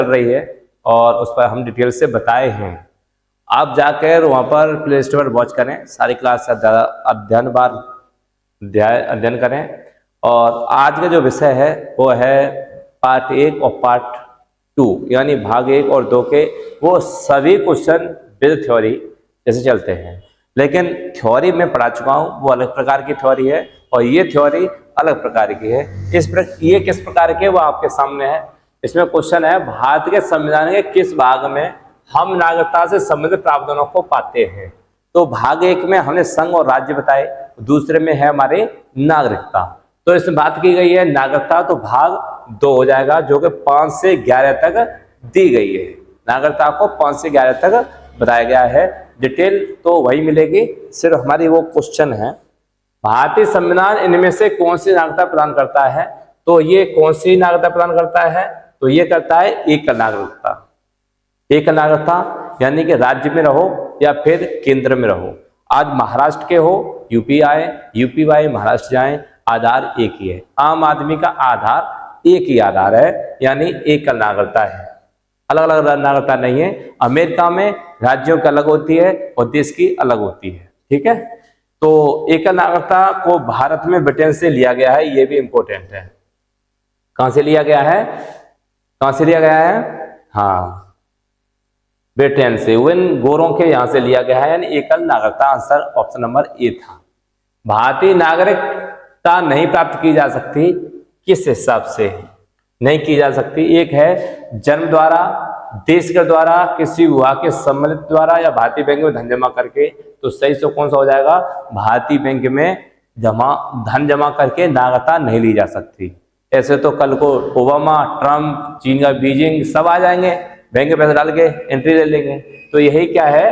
चल रही है और उस पर हम डिटेल से बताए हैं। आप जाकर वहाँ पर प्ले स्टोर पर वॉच करें, सारी क्लास का ज़्यादा अध्ययन करें। और आज का जो विषय है वो है पार्ट 1 और पार्ट 2, यानी भाग 1 और 2 के वो सभी क्वेश्चन विद थ्योरी जैसे चलते हैं। लेकिन थ्योरी में पढ़ा चुका हूँ, वो अलग प्रकार की थ्योरी है और ये थ्योरी अलग प्रकार की है। ये किस प्रकार के वो आपके सामने है। इसमें क्वेश्चन है, भारत के संविधान के किस भाग में हम नागरिकता से संबंधित प्रावधानों को पाते हैं। तो भाग 1 में हमने संघ और राज्य बताए, दूसरे में है हमारे नागरिकता। तो इसमें बात की गई है नागरिकता, तो भाग 2 हो जाएगा जो कि 5 से 11 तक दी गई है। नागरिकता को 5 से 11 तक बताया गया है। डिटेल तो वही मिलेगी, सिर्फ हमारी वो क्वेश्चन है भारतीय संविधान इनमें से कौन सी नागरिकता प्रदान करता है। तो ये कौन सी नागरिकता प्रदान करता है, तो ये करता है एकल नागरिकता। एकल नागरिकता यानी कि राज्य में रहो या फिर केंद्र में रहो। आज महाराष्ट्र के हो, यूपी आए, यूपी वाए महाराष्ट्र जाए, आधार एक ही है। आम आदमी का आधार एक ही आधार है, यानी एकल नागरिकता है, अलग अलग नागरिकता नहीं है। अमेरिका में राज्यों की अलग होती है और देश की अलग होती है, ठीक है। तो एकल नागरिकता को भारत में ब्रिटेन से लिया गया है, ये भी इंपॉर्टेंट है। कहां से लिया गया है, कहां से लिया गया है, हाँ ब्रिटेन से, इन गोरों के यहां से लिया गया है, यानी एकल नागरिकता। आंसर ऑप्शन नंबर ए था। भारतीय नागरिकता नहीं प्राप्त की जा सकती, किस हिसाब से नहीं की जा सकती। एक है जन्म द्वारा, देश के द्वारा, किसी विभाग के सम्मिलित द्वारा, या भारतीय बैंक में धन जमा करके। तो सही से कौन सा हो जाएगा, भारतीय बैंक में धन जमा करके नागरिकता नहीं ली जा सकती। ऐसे तो कल को ओबामा, ट्रंप, चीन का बीजिंग सब आ जाएंगे, बैंक में पैसा डाल के एंट्री ले लेंगे। तो यही क्या है,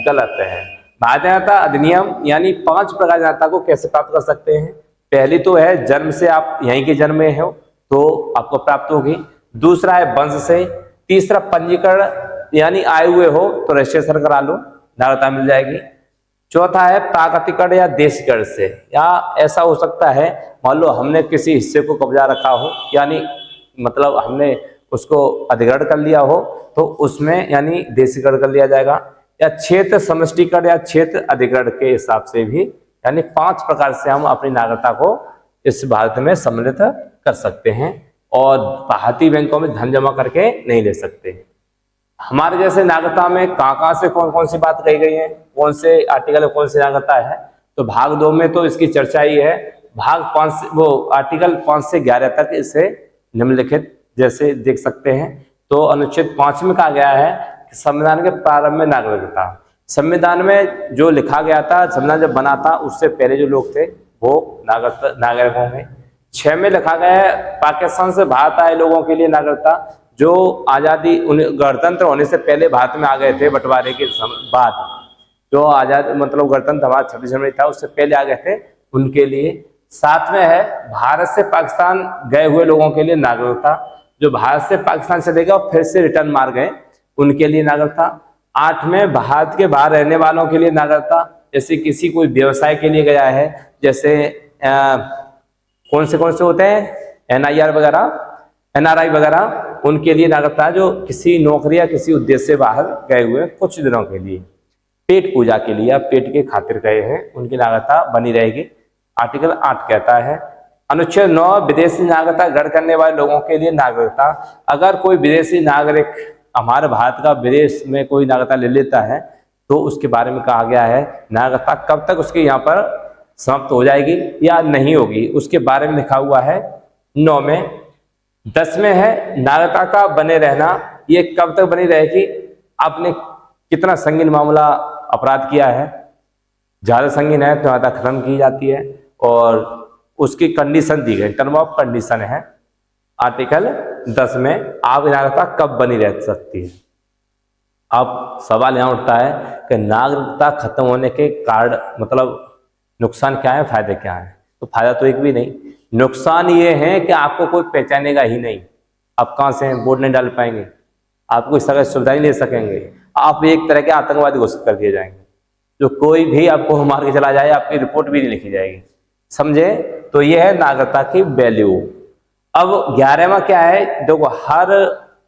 गलत है। भारतीय नागरिकता अधिनियम यानी 5 प्रकार की नागरिकता को कैसे प्राप्त कर सकते हैं। पहली तो है जन्म से, आप यहीं के जन्म में हो तो आपको प्राप्त होगी। दूसरा है वंश से। तीसरा पंजीकरण, यानी आए हुए हो तो रजिस्ट्रेशन करा लो, नागरिकता मिल जाएगी। चौथा है प्राकृतिकरण या देशीकरण से, या ऐसा हो सकता है मान लो हमने किसी हिस्से को कब्जा रखा हो, यानी मतलब हमने उसको अधिग्रहण कर लिया हो, तो उसमें यानी देशीकरण कर लिया जाएगा। या क्षेत्र समष्टीकरण या क्षेत्र अधिग्रहण के हिसाब से भी, यानी 5 प्रकार से हम अपनी नागरिकता को इस भारत में सम्मिलित कर सकते हैं और भारतीय बैंकों में धन जमा करके नहीं ले सकते। हमारे जैसे नागरिकता में कहाँ से कौन कौन सी बात कही गई है, कौन से आर्टिकल में कौन सी नागरिकता है। तो भाग 2 में तो इसकी चर्चा ही है। भाग 5 से वो आर्टिकल 5 से 11 तक इसे निम्नलिखित जैसे देख सकते हैं। तो अनुच्छेद 5 में कहा गया है कि संविधान के प्रारंभ में नागरिकता, संविधान में जो लिखा गया था, संविधान जब बना था उससे पहले जो लोग थे वो नागरिक होंगे। 6 में लिखा गया है पाकिस्तान से भारत आए लोगों के लिए नागरिकता, जो आजादी गणतंत्र होने से पहले भारत में आ गए थे, बंटवारे के बाद जो आजाद मतलब गणतंत्र हमारा 26 जनवरी था उससे पहले आ गए थे, उनके लिए। 7 में है भारत से पाकिस्तान गए हुए लोगों के लिए नागरिकता, जो भारत से पाकिस्तान चले गए और फिर से रिटर्न मार गए उनके लिए नागरिकता। 8 में भारत के बाहर रहने वालों के लिए नागरिकता, जैसे किसी कोई व्यवसाय के लिए गया है, जैसे कौन से होते हैं NIR वगैरह, NRI वगैरह, उनके लिए नागरिकता जो किसी नौकरी या किसी उद्देश्य से बाहर गए हुए कुछ दिनों के लिए, पेट पूजा के लिए या पेट के खातिर गए हैं, उनकी नागरिकता बनी रहेगी। आर्टिकल 8 कहता है। अनुच्छेद 9 विदेशी नागरिकता ग्रहण करने वाले लोगों के लिए नागरिकता, अगर कोई विदेशी नागरिक हमारे भारत का विदेश में कोई नागरिकता ले लेता है तो उसके बारे में कहा गया है नागरिकता कब तक उसके यहाँ पर समाप्त हो जाएगी या नहीं होगी, उसके बारे में लिखा हुआ है 9 में। 10 में है नागरिकता का बने रहना, ये कब तक बनी रहेगी, आपने कितना संगीन मामला अपराध किया है, ज्यादा संगीन है तो नागरिकता खत्म की जाती है और उसकी कंडीशन दी गई, टर्म ऑफ कंडीशन है आर्टिकल 10 में। आप नागरिकता कब बनी रह सकती है। अब सवाल यहाँ उठता है कि नागरिकता खत्म होने के कारण मतलब नुकसान क्या है, फायदे क्या है। तो फायदा तो एक भी नहीं, नुकसान ये है कि आपको कोई पहचानेगा ही नहीं, आप कहाँ से हैं वोट नहीं डाल पाएंगे, आपको इस तरह की सुविधा नहीं ले सकेंगे, आप एक तरह के आतंकवादी घोषित कर दिए जाएंगे, जो कोई भी आपको मार के चला जाए आपकी रिपोर्ट भी नहीं लिखी जाएगी, समझे। तो ये है नागरिकता की वैल्यू। अब 11वां क्या है, देखो हर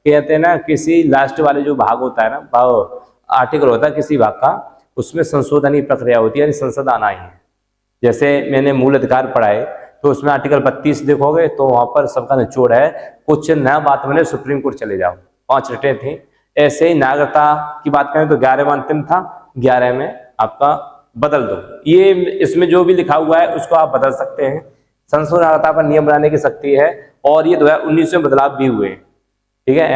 कहते हैं ना, किसी लास्ट वाले जो भाग होता है ना, आर्टिकल होता है किसी भाग का, उसमें संशोधन की प्रक्रिया होती है, यानी संसद आना ही है। जैसे मैंने मूल अधिकार पढ़ाए तो उसमें आर्टिकल 32 देखोगे तो वहां पर सबका निचोड़ है, कुछ नया बात बने सुप्रीम कोर्ट चले जाओ, 5 रटे थे। ऐसे ही नागरिकता की बात करें तो 11वां अंतिम था, 11 में आपका बदल दो, ये इसमें जो भी लिखा हुआ है उसको आप बदल सकते हैं। संशोधन नागरिकता पर नियम बनाने की शक्ति है, और ये 2019 में बदलाव भी हुए, ठीक है,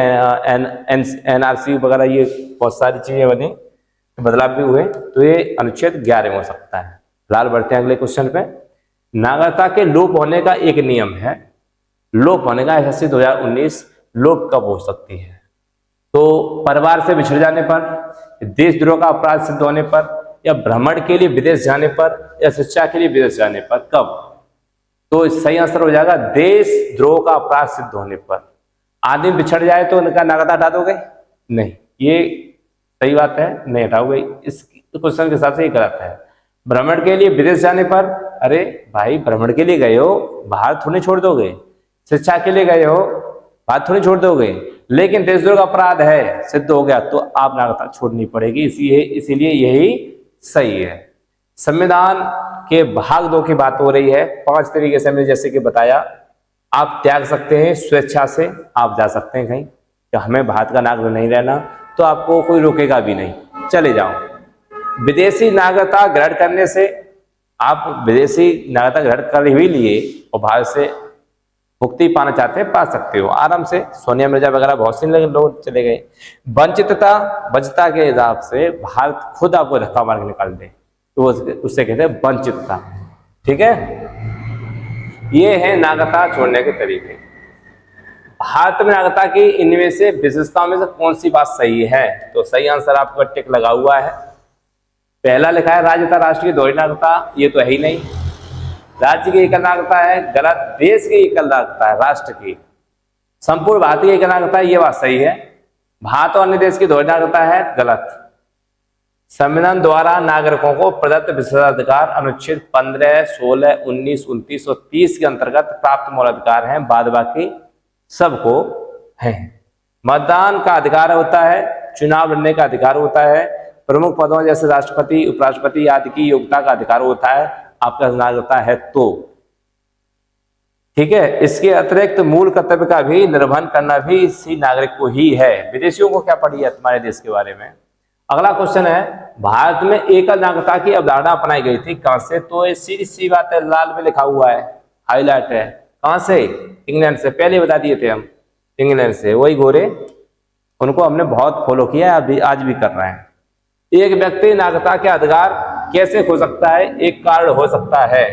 NRC वगैरह ये बहुत सारी चीजें बनी, बदलाव भी हुए, तो ये अनुच्छेद 11 में हो सकता है। फिलहाल बढ़ते हैं अगले क्वेश्चन पे। नागरिकता के लोप होने का एक नियम है, लोप होने का SSC 2019 लोप कब हो सकती है? तो परिवार से बिछड़ जाने पर, देशद्रोह का अपराध सिद्ध होने पर, या भ्रमण के लिए विदेश जाने पर, या शिक्षा के लिए विदेश जाने पर। कब? तो सही आंसर हो जाएगा देशद्रोह का अपराध सिद्ध होने पर। आदमी बिछड़ जाए तो उनका नागरिकता हटा दोगे? नहीं, ये सही बात है, नहीं हटाओगे, इस क्वेश्चन के हिसाब से ये गलत है। भ्रमण के लिए विदेश जाने पर, अरे भाई भ्रमण के लिए गए हो, बाहर थोड़ी छोड़ दोगे। शिक्षा के लिए गए हो, बाहर थोड़ी छोड़ दोगे। लेकिन देशद्रोह का अपराध है, सिद्ध हो गया, तो आप नागरिकता छोड़नी पड़ेगी, इसीलिए यही सही है। संविधान के भाग 2 की बात हो रही है। 5 तरीके से मैंने जैसे कि बताया, आप त्याग सकते हैं, स्वेच्छा से आप जा सकते हैं कहीं कि हमें भारत का नागरिक नहीं रहना, तो आपको कोई रोकेगा भी नहीं, चले जाओ। विदेशी नागरिकता ग्रहण करने से, आप विदेशी नागरिकता ग्रहण कर ही लिए और भारत से मुक्ति पाना चाहते हैं, पा सकते हो आराम से। सोनिया मिर्जा वगैरह बहुत से लोग चले गए। वंचितता के हिसाब से भारत खुद आपको धक्का मार के निकाल दे, तो उससे कहते हैं वंचितता, ठीक है। ये है नागरिकता छोड़ने के तरीके। भारत में नागरिकता की इनमें से विशेषताओं में से कौन सी बात सही है? तो सही आंसर आपका टिक लगा हुआ है। पहला लिखा है राज्यता राष्ट्र की दोहरी नागरिकता, ये तो है ही नहीं। राज्य की एकल नागरिकता है, गलत। देश की एकल नागरिकता है, राष्ट्र की। संपूर्ण भारतीय एकल नागरिकता है, ये बात सही है। भारत और अन्य देश की दोहरी नागरिकता है, गलत। संविधान द्वारा नागरिकों को प्रदत्त विशेषाधिकार अनुच्छेद 15, 16, 19, 29 और 30 के अंतर्गत प्राप्त मौलिकाधिकार हैं, बाद बाकी सबको है। मतदान का अधिकार होता है, चुनाव लड़ने का अधिकार होता है, प्रमुख पदों जैसे राष्ट्रपति, उपराष्ट्रपति आदि की योग्यता का अधिकार होता है, आपका नागरिकता है तो, ठीक है। इसके अतिरिक्त मूल कर्तव्य का भी निर्वहन करना भी इसी नागरिक को ही है। विदेशियों को क्या पड़ी है तुम्हारे देश के बारे में? अगला क्वेश्चन है, भारत में एकल नागरिकता की अवधारणा अपनाई गई थी, कहां से? तो ये सीधी सी बात है, लाल में लिखा हुआ है, हाईलाइट है। कहां से? इंग्लैंड से। पहले बता दिए थे हम, इंग्लैंड से। वही गोरे, उनको हमने बहुत फॉलो किया, अभी आज भी कर रहे हैं। एक व्यक्ति नागरिकता के अधिकार कैसे खो सकता है? एक कारण हो सकता है,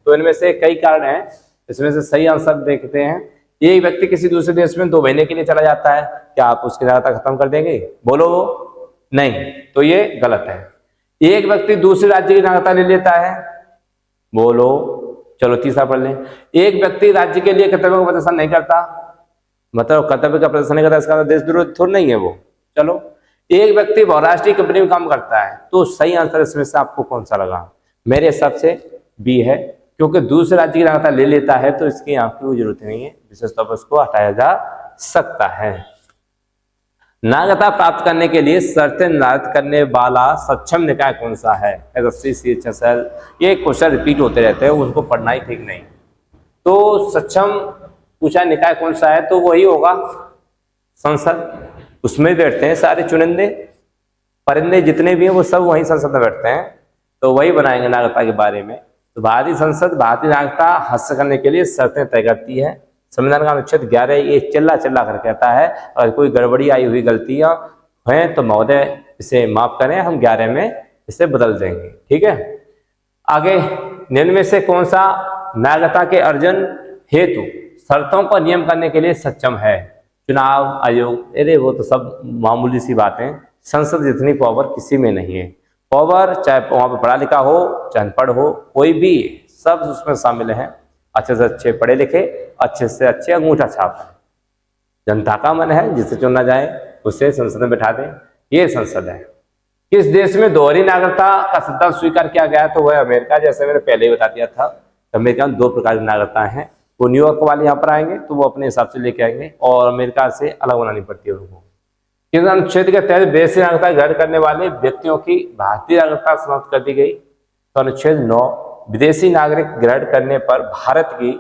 तो इनमें से कई कारण हैं, इसमें से सही आंसर देखते हैं। एक व्यक्ति किसी दूसरे देश में 2 महीने के लिए चला जाता है, क्या आप उसकी नागरिकता खत्म कर देंगे? बोलो नहीं, तो ये गलत है। एक व्यक्ति दूसरे राज्य की नागरिकता ले लेता है, बोलो, चलो तीसरा पढ़ लें। एक व्यक्ति राज्य के लिए कर्तव्य का प्रदर्शन नहीं करता, मतलब कर्तव्य का प्रदर्शन नहीं करता, इसका देशद्रोह थोड़ा नहीं है वो। चलो, एक व्यक्ति बहुराष्ट्रीय कंपनी में काम करता है, तो सही आंसर इसमें से आपको कौन सा लगा? मेरे हिसाब से बी है, क्योंकि दूसरे राज्य की नागरिकता ले लेता है तो इसकी यहाँ की जरूरत नहीं है, विशेष तौर पर उसको हटाया जा सकता है। नागरिकता प्राप्त करने के लिए शर्तें निर्धारित करने वाला सक्षम निकाय कौन सा है? SSC, CHSL, ये क्वेश्चन रिपीट होते रहते हैं, उनको पढ़ना ही ठीक नहीं। तो सक्षम पूछा निकाय कौन सा है, तो वही होगा संसद। उसमें बैठते हैं सारे चुनिंदे परिंदे जितने भी हैं, वो सब वही संसद में बैठते हैं, तो वही बनाएंगे नागरिकता के बारे में। तो भारतीय संसद भारतीय नागरिकता हासिल करने के लिए शर्तें तय करती है। संविधान का अनुच्छेद 11 ये चिल्ला कर कहता है, अगर कोई गड़बड़ी आई हुई गलतियां हैं तो महोदय इसे माफ करें, हम 11 में इसे बदल देंगे, ठीक है। आगे, निम्न में से कौन सा नागरिकता के अर्जन हेतु शर्तों का नियम करने के लिए सक्षम है? चुनाव आयोग, अरे वो तो सब मामूली सी बातें। संसद जितनी पावर किसी में नहीं है। पावर चाहे वहां पर पढ़ा लिखा हो चाहे अनपढ़ हो, कोई भी, सब उसमें शामिल है। अच्छे से अच्छे पढ़े लिखे, अच्छे से अच्छे अंगूठा छाप है। जनता का मन है, जिसे चुना जाए उसे संसद में बैठा दें, ये संसद है। किस देश में दोहरी नागरिकता का सिद्धांत स्वीकार किया गया? तो वह अमेरिका। जैसे मैंने पहले ही बता दिया था, अमेरिका में 2 प्रकार की नागरिकता है, वो न्यूयॉर्क वाले यहाँ पर आएंगे तो वो अपने हिसाब से लेके आएंगे और अमेरिका से अलग बनानी पड़ती है उनको। किस अनुच्छेद के तहत विदेशी नागरिकता ग्रहण करने वाले व्यक्तियों की भारतीय नागरिकता समाप्त कर दी गई? तो अनुच्छेद 9, विदेशी नागरिक ग्रहण करने पर भारत की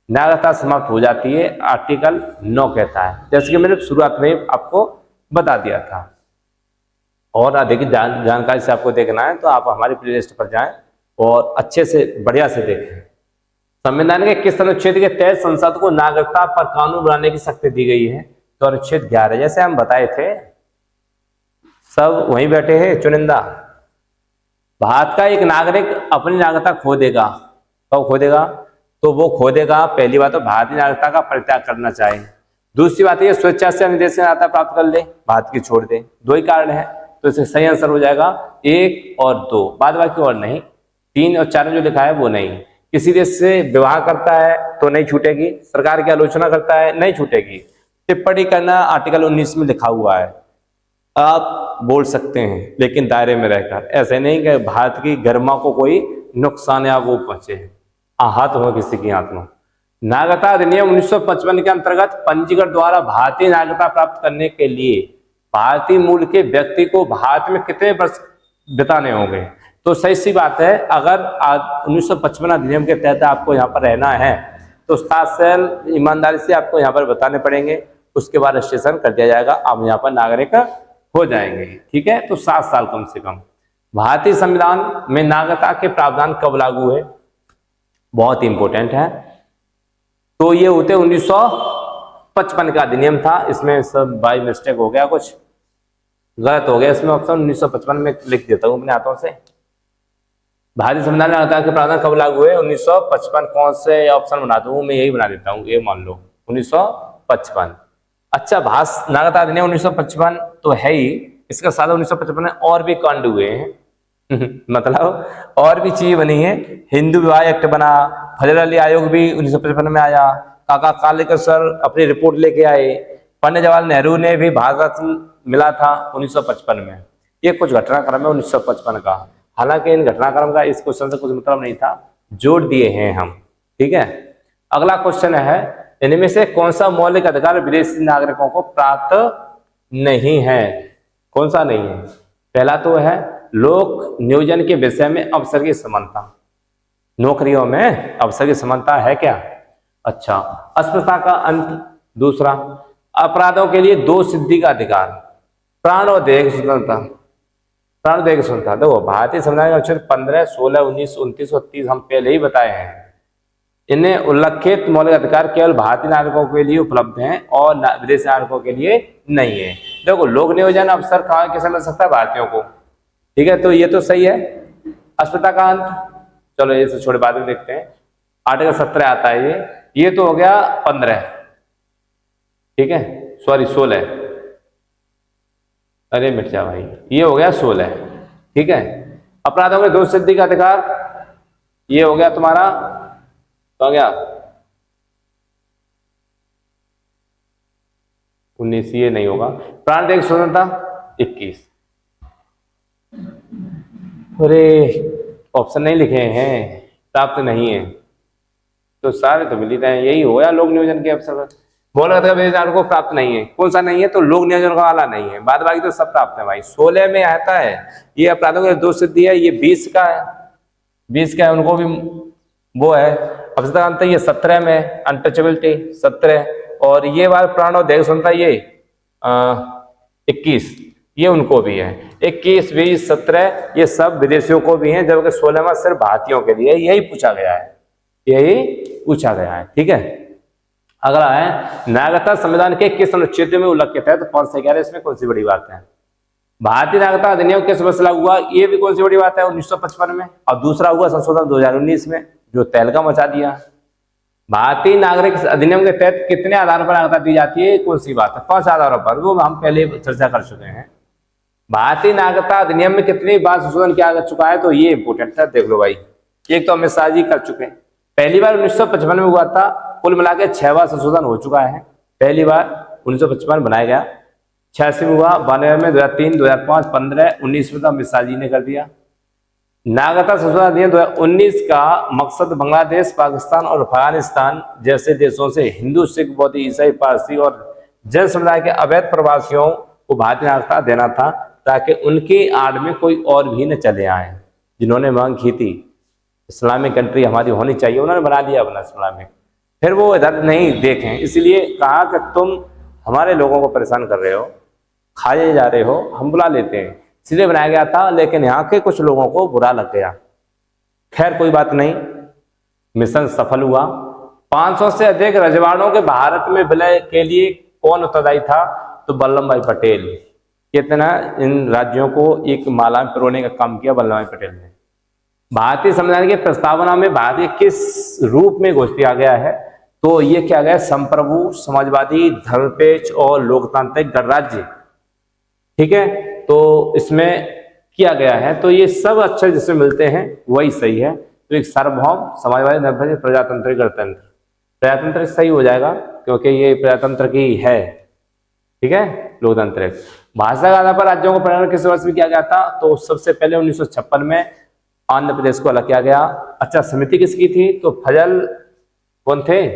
नागरिकता समाप्त हो जाती है, आर्टिकल 9 कहता है, जैसे कि मैंने शुरुआत में आपको बता दिया था। और अधिक जानकारी से आपको देखना है तो आप हमारी प्लेलिस्ट पर जाएं और अच्छे से बढ़िया से देखें। संविधान के किस अनुच्छेद के तहत संसद को नागरिकता पर कानून बनाने की शक्ति दी गई है? तो अनुच्छेद 11, जैसे हम बताए थे, सब वहीं बैठे हैं चुनिंदा। भारत का एक नागरिक अपनी नागरिकता खो देगा, कब खो देगा? तो वो खो देगा पहली बात तो भारतीय नागरिकता का परित्याग करना चाहे, दूसरी बात ये स्वेच्छा से विदेशी नागरिकता प्राप्त कर ले, भारत की छोड़ दे। दो ही कारण है, तो इससे सही आंसर हो जाएगा 1 और 2, बाद बाकी और नहीं। 3 और 4 जो लिखा है वो नहीं। किसी देश से विवाह करता है तो नहीं छूटेगी, सरकार की आलोचना करता है नहीं छूटेगी, टिप्पणी करना आर्टिकल 19 में लिखा हुआ है, आप बोल सकते हैं लेकिन दायरे में रहकर, ऐसे नहीं कि भारत की गरिमा को कोई नुकसान या वो पहुंचे, आहत हो किसी की आत्मा। नागरिकता अधिनियम 1955 के अंतर्गत पंजीकरण द्वारा भारतीय नागरिकता प्राप्त करने के लिए भारतीय मूल के व्यक्ति को भारत में कितने वर्ष बिताने होंगे? तो सही सी बात है, अगर 1955 अधिनियम के तहत आपको यहाँ पर रहना है तो 7 साल ईमानदारी से आपको यहाँ पर बताने पड़ेंगे, उसके बाद रजिस्ट्रेशन कर दिया जाएगा, आप यहाँ पर नागरिक हो जाएंगे। ठीक है, तो 7 साल कम से कम। भारतीय संविधान में नागरिकता के प्रावधान कब लागू हुए? बहुत इंपॉर्टेंट है। तो ये होते 1955 का अधिनियम था, इसमें सब बाई मिस्टेक हो गया, कुछ गलत हो गया इसमें, ऑप्शन 1955 में लिख देता हूं अपने हाथों से। भारतीय संविधान में नागरिकता के प्रावधान कब लागू हुए? 1955। कौन से ऑप्शन बना दूं? मैं यही बना देता हूँ, ये मान लो 1955। अच्छा, नागरिकता अधिनियम 1955 तो है ही, इसका साथ 1955 में और भी कांड हुए हैं मतलब और भी चीज बनी है। हिंदू विवाह एक्ट बना, फजल अली आयोग भी 1955 में आया, काका कालेकर सर अपनी रिपोर्ट लेके आए, पंडित जवाहरलाल नेहरू ने भी भारत रत्न मिला था 1955 में। ये कुछ घटनाक्रम है 1955 का, हालांकि इन घटनाक्रम का इस क्वेश्चन से कुछ मतलब नहीं था, जोड़ दिए हैं हम। ठीक है, अगला क्वेश्चन है, इनमें से कौन सा मौलिक अधिकार विदेशी नागरिकों को प्राप्त नहीं है? कौन सा नहीं है? पहला तो है लोक नियोजन के विषय में अवसर की समानता, नौकरियों में अवसर की समानता है क्या? अच्छा, अस्पृश्यता का अंत। दूसरा, अपराधों के लिए 2 सिद्धि का अधिकार, प्राण और देह की स्वतंत्रता। प्राण देह की स्वतंत्रता देखो, भारतीय संविधान के अनुच्छेद 15, 16, 19, 29 और 30 हम पहले ही बताए हैं। इन्हें उल्लेखित मौलिक अधिकार केवल भारतीय नागरिकों के लिए उपलब्ध हैं और विदेशी नागरिकों के लिए नहीं है। देखो, लोक नियोजन अवसर कहाँ कैसे मिल सकता है? भारतीयों को। ठीक है, तो ये तो सही है। अस्पृश्यता का अंत, चलो ये छोटे बाद में देखते हैं। आर्टिकल 17 आता है ये तो हो गया 15, ठीक है, सॉरी 16, अरे मिट जा भाई, ये हो गया 16। ठीक है, अपराधों में 2 सिद्धि का अधिकार, ये हो गया तुम्हारा, तो आ गया 19, ये नहीं होगा। प्राण देह की स्वतंत्रता 21। अरे ऑप्शन नहीं लिखे हैं, प्राप्त नहीं है, तो सारे तो मिल ही रहे हैं, यही हो गया लोक नियोजन के अवसर पर। मौलिक अधिकार विदेशी को प्राप्त नहीं है, कौन सा नहीं है? तो लोक नियोजन का वाला नहीं है, बाद बाकी तो सब प्राप्त है भाई। 16 में आता है ये अपराधों के 2 सिद्धि है, ये 20 का है, 20 का है, उनको भी वो है। अवसर अंत ये 17 में अनटचेबिलिटी 17, और ये बार प्राण और देह स्वतंत्रता ये 21, ये उनको भी है। 21, 20, 17 ये सब विदेशियों को भी हैं, जबकि 16 में सिर्फ भारतीयों के लिए, यही पूछा गया है, यही पूछा गया है। ठीक है, अगला है, नागरिकता संविधान के किस अनुच्छेद में उल्लेखित है? तो कौन से कह रहे हैं इसमें, कौन सी बड़ी बात है? भारतीय नागरिकता अधिनियम किस वर्ष लागू हुआ? ये भी कौन सी बड़ी बात है? 1955 में। और दूसरा हुआ संशोधन 2019 में, जो तहलका मचा दिया। भारतीय नागरिक अधिनियम के तहत कितने आधारों पर नागरिकता दी जाती है? कौन सी बात है? 5 आधारों पर, वो हम पहले चर्चा कर चुके हैं। भारतीय नागरिकता अधिनियम में कितनी बार संशोधन किया जा चुका है? तो ये इंपोर्टेंट है, देख लो भाई। एक तो अमित शाह जी कर चुके हैं, पहली बार 1955 में हुआ था, कुल मिला के 6 बार संशोधन हो चुका है। पहली बार 1955 बनाया गया, 86 में हुआ, 92 में, 2003, 2005, 15, 19 में तो अमित शाह जी ने कर दिया, नागरिकता संशोधन अधिनियम 2019 का मकसद बांग्लादेश, पाकिस्तान और अफगानिस्तान जैसे देशों से हिंदू, सिख, बौद्ध, ईसाई, पारसी और जैन समुदाय के अवैध प्रवासियों को भारतीय नागरिकता देना था, ताकि उनके आड़ में कोई और भी न चले आए। जिन्होंने मांग की थी इस्लामिक कंट्री हमारी होनी चाहिए, उन्होंने बना लिया अपना इस्लामिक, फिर वो इधर नहीं देखें, इसलिए कहा कि तुम हमारे लोगों को परेशान कर रहे हो, खाए जा रहे हो, हम बुला लेते हैं, इसलिए बनाया गया था। लेकिन यहाँ के कुछ लोगों को बुरा लग गया। खैर कोई बात नहीं, मिशन सफल हुआ। 500 से अधिक रजवाड़ों के भारत में विलय के लिए कौन उत्तरदायी था? तो वल्लभ भाई पटेल। कितना इन राज्यों को एक माला में पिरोने का काम किया वल्लभ भाई पटेल ने। भारतीय संविधान की प्रस्तावना में भारतीय किस रूप में घोषित किया गया है? तो ये क्या गया? संप्रभु, समाजवादी, धर्मनिरपेक्ष और लोकतांत्रिक गणराज्य। ठीक है, तो इसमें किया गया है। तो ये सब अक्षर जिसमें मिलते हैं वही सही है। तो एक सार्वभौम, समाजवादी, धर्मनिरपेक्ष, प्रजातांत्रिक, गणतंत्र। प्रजातंत्र सही हो जाएगा क्योंकि ये प्रजातंत्र की है। ठीक है, लोकतांत्रिक। भाषा के आधार पर राज्यों को पुनर्गठन किस वर्ष में किया गया था? तो सबसे पहले 1956 में आंध्र प्रदेश को अलग किया गया। अच्छा, समिति किसकी थी? तो फजल कौन थे?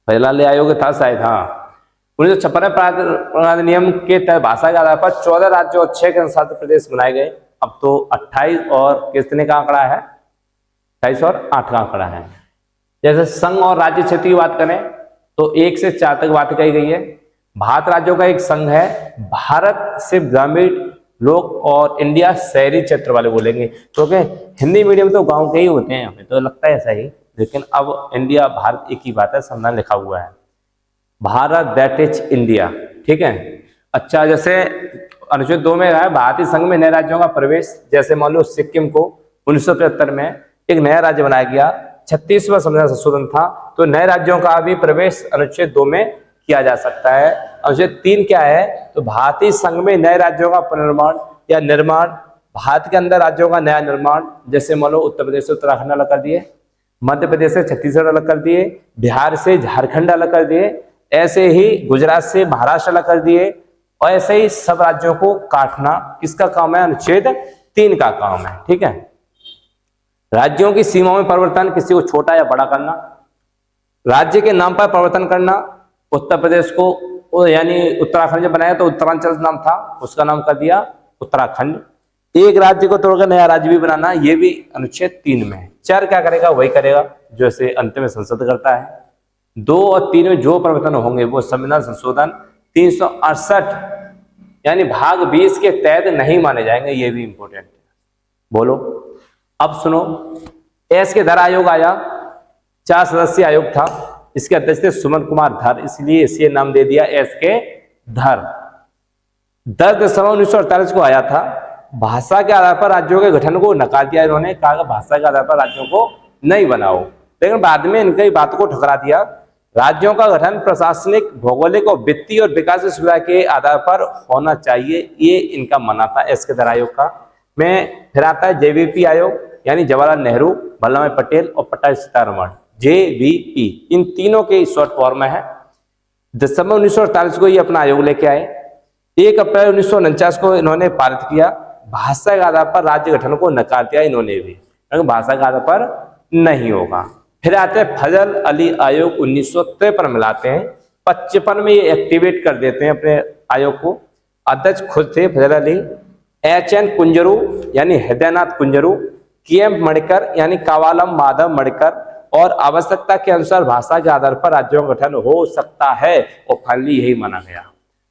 फजलाल आयोग था शायद। हाँ, 1956 अधिनियम के तहत भाषा के आधार पर 14 राज्यों और 6 केंद्र शासित प्रदेश बनाए गए। अब तो 28 और कितने का आंकड़ा है? 28 और 8 का आंकड़ा है। जैसे संघ और राज्य क्षेत्र की बात करें तो 1 से 4 तक बात कही गई है। भारत राज्यों का एक संघ है। भारत सिर्फ ग्रामीण लोग और इंडिया शहरी क्षेत्र वाले बोलेंगे, क्योंकि हिंदी मीडियम तो गांव के ही होते हैं, हमें तो लगता है ऐसा ही, लेकिन अब इंडिया भारत एक ही बात है, संविधान लिखा हुआ है भारत, दैट इज इंडिया। ठीक है। अच्छा, जैसे अनुच्छेद 2 में है भारतीय संघ में नए राज्यों का प्रवेश। जैसे मान लो सिक्किम को 1975 में एक नया राज्य बनाया गया, 36वां संविधान संशोधन था, तो नए राज्यों का भी प्रवेश अनुच्छेद 2 में किया जा सकता है। अनुच्छेद 3 क्या है? तो भारतीय संघ में नए राज्यों का पुनर्निर्माण या निर्माण, भारत के अंदर राज्यों का नया निर्माण। जैसे मान लो उत्तर प्रदेश से उत्तराखंड अलग कर दिए, मध्य प्रदेश से छत्तीसगढ़ अलग कर दिए, बिहार से झारखंड अलग कर दिए, ऐसे ही गुजरात से महाराष्ट्र अलग कर दिए, और ऐसे ही सब राज्यों को काटना किसका काम है? अनुच्छेद 3 का काम है। ठीक है। राज्यों की सीमाओं में परिवर्तन, किसी को छोटा या बड़ा करना, राज्य के नाम पर परिवर्तन करना। उत्तर प्रदेश को यानी उत्तराखंड जब बनाया तो उत्तरांचल नाम था, उसका नाम कर दिया उत्तराखंड। एक राज्य को तोड़कर नया राज्य भी बनाना, ये भी अनुच्छेद 3 में है। 4 क्या करेगा? वही करेगा जो इसे अंत में संसद करता है। 2 और 3 में जो परिवर्तन होंगे वो संविधान संशोधन 368 यानी भाग 20 के तहत नहीं माने जाएंगे, ये भी इंपॉर्टेंट है। बोलो, अब सुनो। एस के धर आयोग आया, 4 सदस्यीय आयोग था, इसके अध्यक्ष थे सुमन कुमार धर, इसलिए इसे नाम दे दिया एस के धर। 10 दिसंबर 1948 को आया था। भाषा के आधार पर राज्यों के गठन को नकार दिया इन्होंने, कहा भाषा के आधार पर राज्यों को नहीं बनाओ, लेकिन बाद में इनकी बात को ठुकरा दिया। राज्यों का गठन प्रशासनिक, भौगोलिक और वित्तीय और विकास सुविधा के आधार पर होना चाहिए, ये इनका मानना था एस के धर आयोग का। में फिर आता है जेवीपी आयोग, यानी जवाहरलाल नेहरू, वल्लभ भाई पटेल और पट्टाभी सीतारमण, जेवीपी, इन तीनों के शॉर्ट फॉर्म है। दिसंबर 1948 को ये अपना आयोग लेके आए। 1 अप्रैल 1949 को इन्होंने पारित किया। भाषा के आधार पर राज्य गठन को नकार दिया इन्होंने भी, क्योंकि भाषा के आधार पर नहीं होगा। फिर आते हैं फजल अली आयोग, 1953 में लाते हैं। 55 में ये एक्टिवेट कर देते हैं अपने आयोग को। अध्यक्ष खुद थे फजल अली, HN कुंजरू यानी हृदयनाथ कुंजरू, KM मणिकर यानी कावालम माधव मणिकर, और आवश्यकता के अनुसार भाषा के आधार पर राज्यों का गठन हो सकता है, और फाइनली यही माना गया।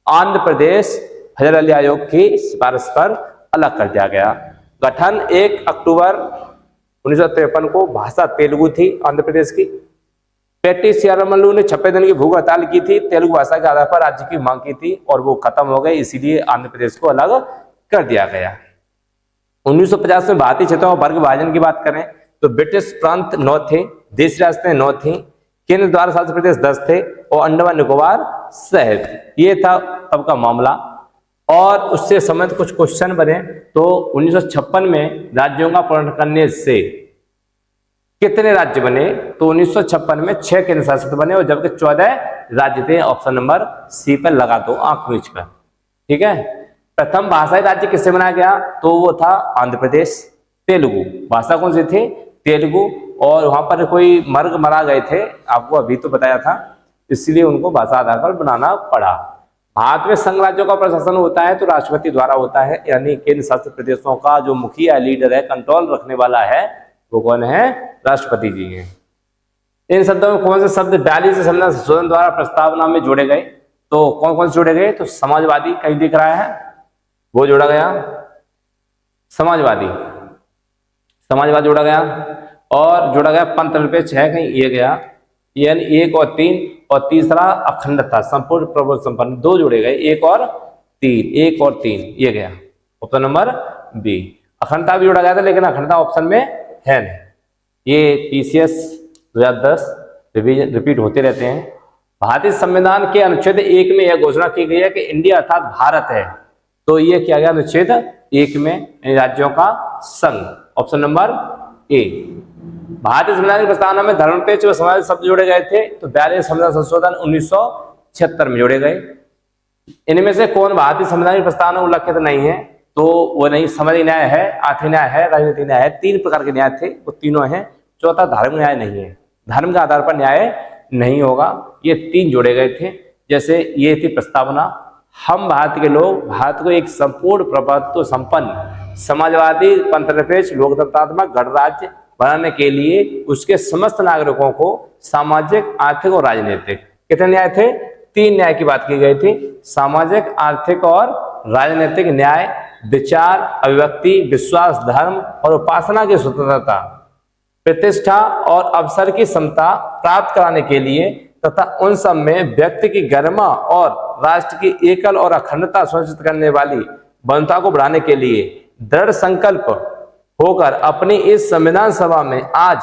आंध्र प्रदेश फजल अली आयोग की सिफारिश पर अलग कर दिया गया। गठन 1 अक्टूबर 1953 को। भाषा तेलुगु थी आंध्र प्रदेश की। पेटी सियारामल्लू ने 56 दिन की भूख हड़ताल की थी, तेलुगु भाषा के आधार पर राज्य की मांग की थी, और वो खत्म हो गई, इसीलिए आंध्र प्रदेश को अलग कर दिया गया। 1950 में भारतीय क्षेत्रों में वर्ग विभाजन की बात करें तो ब्रिटिश प्रांत 9 थे, देश रियासतें 9 थी, केंद्र द्वारा शासित प्रदेश 10 थे, और अंडमान निकोबार शहर थे। ये था तब का मामला, और उससे संबंधित कुछ क्वेश्चन बने। तो 1956 में राज्यों का पुनर्गठन करने से कितने राज्य बने? तो 1956 में 6 केंद्र शासित बने, और जबकि 14 राज्य थे। ऑप्शन नंबर सी पर लगा दो आंख नीच कर। ठीक है। प्रथम भाषाई राज्य किससे बनाया गया? तो वो था आंध्र प्रदेश। तेलुगु भाषा कौन सी थी? तेलुगु। और वहां पर कोई मर्ग मरा गए थे, आपको अभी तो बताया था, इसलिए उनको भाषा आधार पर बनाना पड़ा। भारत में संघ राज्यों का प्रशासन होता है तो राष्ट्रपति द्वारा होता है, यानी केंद्र शासित प्रदेशों का जो मुखिया लीडर है, कंट्रोल रखने वाला है, वो कौन है? राष्ट्रपति जी हैं। इन शब्दों में कौन से शब्द 42 संविधान संशोधन द्वारा प्रस्तावना में जोड़े गए? तो कौन कौन से जोड़े गए? तो समाजवादी कहीं दिख रहा है, वो जोड़ा गया, समाजवादी, समाजवाद जोड़ा गया, और जोड़ा गया पंथ निरपेक्ष है कहीं, ये गया, यानी 1 और 3, और तीसरा अखंडता, संपूर्ण प्रभुत्व संपन्न, 2 जोड़े गए, 1 और 3, 1 और 3, ये गया ऑप्शन नंबर बी। अखंडता भी जोड़ा गया था, लेकिन अखंडता ऑप्शन में है नहीं। ये पीसीएस 2010 रिपीट होते रहते हैं। भारतीय संविधान के अनुच्छेद 1 में यह घोषणा की गई है कि इंडिया अर्थात भारत है, तो ये किया गया अनुच्छेद 1 में राज्यों का संघ, ऑप्शन नंबर ए। भारतीय संविधान की प्रस्तावना में धर्मनिरपेक्ष व समाज शब्द जोड़े गए थे, तो 42 संविधान संशोधन 1976 में जोड़े गए। इनमें से कौन भारतीय संविधान की प्रस्तावना उल्लेखित नहीं है? तो वो नहीं, सामाजिक न्याय है, आर्थिक न्याय है, राजनीतिक न्याय है, 3 प्रकार के न्याय थे, वो तीनों हैं। चौथा धार्मिक न्याय नहीं है, धर्म के आधार पर न्याय नहीं होगा, ये 3 जोड़े गए थे। जैसे ये थी प्रस्तावना, हम भारत के लोग भारत को एक संपूर्ण प्रभुत्व संपन्न समाजवादी पंथनिरपेक्ष लोकतंत्रात्मक गणराज्य बनाने के लिए उसके समस्त नागरिकों को सामाजिक, आर्थिक और राजनीतिक, कितने न्याय थे? 3 न्याय की बात की गई थी, सामाजिक, आर्थिक और राजनीतिक न्याय, विचार, अभिव्यक्ति, विश्वास, धर्म और उपासना की स्वतंत्रता, प्रतिष्ठा और अवसर की समता प्राप्त कराने के लिए तथा उन सब में व्यक्ति की गरिमा और राष्ट्र की एकल और अखंडता सुनिश्चित करने वाली बंधुता को बढ़ाने के लिए दृढ़ संकल्प होकर अपनी इस संविधान सभा में आज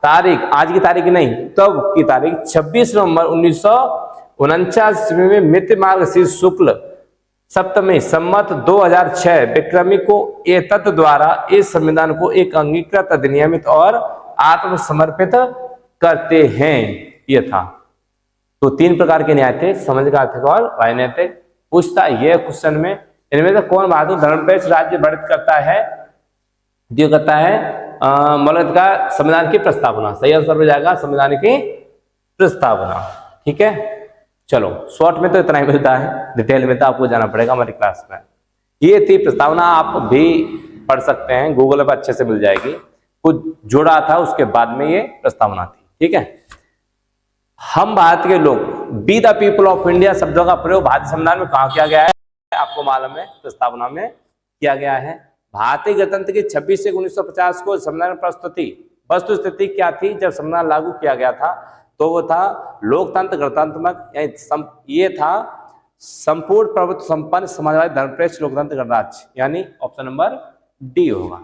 की तारीख नहीं, तब की तारीख 26 नवंबर 1949 में मित्र मार्गशीर्ष शुक्ल सप्तमी सम्मत 2006 विक्रमी को एतत् द्वारा इस संविधान को एक अंगीकृत, अधिनियमित और आत्मसमर्पित करते हैं। यह था। तो 3 प्रकार के न्याय थे, सामाजिक, आर्थिक और राजनीतिक। पूछता यह क्वेश्चन में, इनमें से कौन भारत को धर्मनिरपेक्ष राज्य वर्णित करता है? जो करता है मौलिक का संविधान की प्रस्तावना, सही आंसर हो जाएगा संविधान की प्रस्तावना। ठीक है, चलो शॉर्ट में तो इतना ही मिलता है, डिटेल में तो आपको जाना पड़ेगा हमारी क्लास में। ये थी प्रस्तावना, आप भी पढ़ सकते हैं, गूगल पर अच्छे से मिल जाएगी। कुछ जोड़ा था उसके बाद में ये प्रस्तावना थी। ठीक है, हम भारत के लोग, be the people of India शब्दों का प्रयोग भारतीय संविधान में कहा किया गया है? आपको मालूम है, प्रस्तावना में किया गया है। भारतीय गणतंत्र की 26 से 1950 को संविधान प्रस्तुति वस्तु स्थिति क्या थी जब संविधान लागू किया गया था? तो वो था लोकतंत्र गणतंत्रात्मक, ये था संपूर्ण प्रभुत्व संपन्न समाजवादी धर्मनिरपेक्ष लोकतंत्र गणराज्य, यानी ऑप्शन नंबर डी होगा।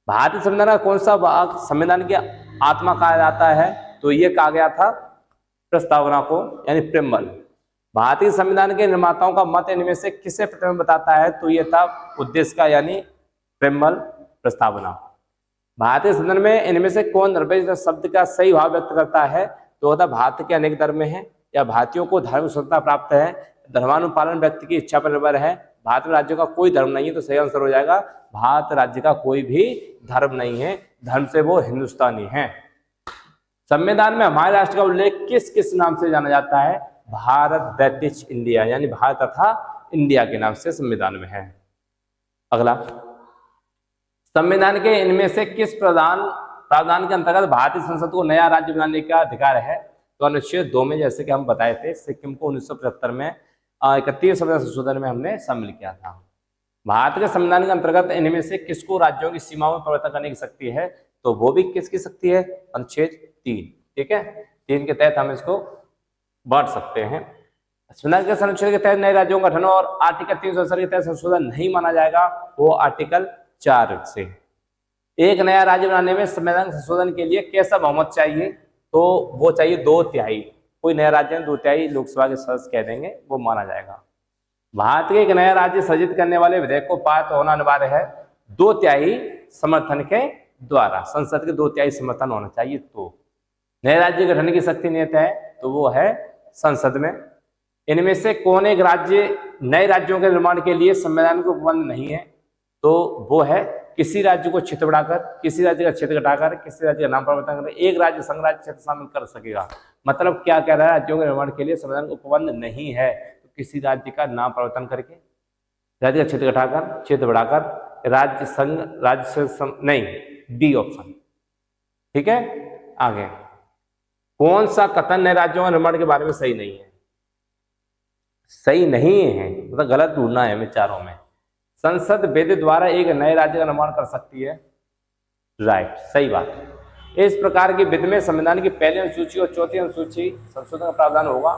भारतीय संविधान का कौन सा भाग संविधान की आत्मा कहा जाता है? तो ये कहा गया था प्रस्तावना को, यानी प्रेमबल। भारतीय संविधान के निर्माताओं का मत इनमें से किसे प्रतिबिंब बताता है? तो ये था उद्देश्य का, यानी प्रेमबल प्रस्तावना। भारतीय संविधान में इनमें से कौन धर्मनिरपेक्ष शब्द का सही भाव व्यक्त करता है? तो होता भारत के अनेक धर्म हैं, या भारतीयों को धार्मिक स्वतंत्रता प्राप्त है, धर्मानुपालन व्यक्ति की इच्छा पर निर्भर है, भारत में राज्यों का कोई धर्म नहीं है, तो सही आंसर हो जाएगा भारत राज्य का कोई भी धर्म नहीं है, धर्म से वो हिंदुस्तानी है। संविधान में हमारे राष्ट्र का उल्लेख किस किस नाम से जाना जाता है? भारत दैट इज इंडिया, यानी भारत तथा इंडिया के नाम से संविधान में है। अगला, संविधान के इनमें से किस प्रावधान के अंतर्गत भारतीय संसद को नया राज्य बनाने का अधिकार है? तो अनुच्छेद 2 में, जैसे कि हम बताए थे, सिक्किम को 1975 में 31 संविधान संशोधन में हमने शामिल किया था। भारत के संविधान के अंतर्गत इनमें से किसको राज्यों की सीमाओं में परिवर्तन करने की शक्ति है? तो वो भी किसकी शक्ति है? अनुच्छेद 3। ठीक है, 3 के तहत हम इसको बांट सकते हैं। संविधान के अनुच्छेद के तहत नए राज्यों का गठन और आर्टिकल 370 के तहत संशोधन नहीं माना जाएगा, वो आर्टिकल 4 से। एक नया राज्य बनाने में संविधान संशोधन के लिए कैसा बहुमत चाहिए? तो वो चाहिए 2/3। कोई नया राज्य में 2/3 लोकसभा के सदस्य कह देंगे, वो माना जाएगा। भारत के एक नया राज्य सृजित करने वाले विधेयक को पास होना अनिवार्य है 2/3 समर्थन के द्वारा, संसद के 2/3 समर्थन होना चाहिए। तो नए राज्य गठन की शक्ति नियत है, तो वो है संसद में। इनमें से कौन एक राज्य नए राज्यों के निर्माण के लिए संविधान को उपबंध नहीं है? तो वो है किसी राज्य को क्षेत्र बढ़ाकर, किसी राज्य का क्षेत्र घटाकर, किसी राज्य का नाम परिवर्तन कर एक राज्य संघ राज्य क्षेत्र शामिल कर सकेगा। मतलब क्या कह रहा है, राज्यों के निर्माण के लिए संविधान उपबंध नहीं है, तो किसी राज्य का नाम परिवर्तन करके, राज्य का क्षेत्र घटाकर, क्षेत्र बढ़ाकर, राज्य संघ राज्य नहीं, डी ऑप्शन। ठीक है, आगे कौन सा कथन नए राज्यों का निर्माण के बारे में सही नहीं है? सही नहीं है मतलब गलत ढूंढना है हमें चारों में। संसद विधि द्वारा एक नए राज्य का निर्माण कर सकती है, राइट, सही बात है। इस प्रकार की विधि में संविधान की पहली अनुसूची और चौथी अनुसूची संशोधन का प्रावधान होगा,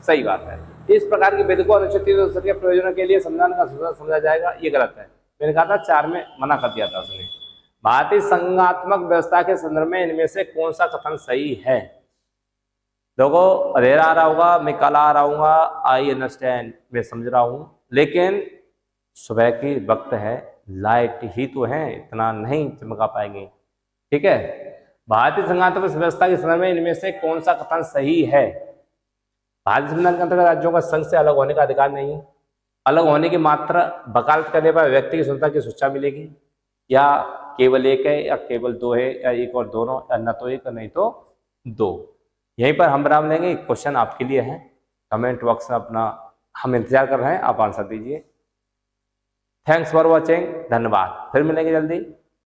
सही बात है। इस प्रकार की विधि को अनुच्छेद 367 के प्रयोजनों के लिए संविधान का संशोधन समझा जाएगा, ये गलत है। मैंने कहा था 4 में मना कर दिया था उसने। भारतीय संघात्मक व्यवस्था के संदर्भ में इनमें से कौन सा कथन सही है? देखो अधेरा आ रहा होगा, मैं कल आ रहा हूँ, आई अंडरस्टैंड, मैं समझ रहा हूँ, लेकिन सुबह की वक्त है, लाइट ही तो है, इतना नहीं चमका पाएंगे। ठीक है, भारतीय संघात्मक व्यवस्था के संदर्भ में इनमें से कौन सा कथन सही है? भारतीय संविधान के अंतर्गत राज्यों का संघ से अलग होने का अधिकार नहीं है। अलग होने की मात्र वकालत करने पर व्यक्ति की स्वतंत्रता की शिक्षा मिलेगी, या केवल एक है, या केवल 2 है, या एक और दोनों, या न तो एक नहीं तो 2। यहीं पर हम विराम लेंगे। क्वेश्चन आपके लिए है, कमेंट बॉक्स में अपना हम इंतजार कर रहे हैं, आप आंसर दीजिए। थैंक्स फॉर वॉचिंग, धन्यवाद, फिर मिलेंगे जल्दी।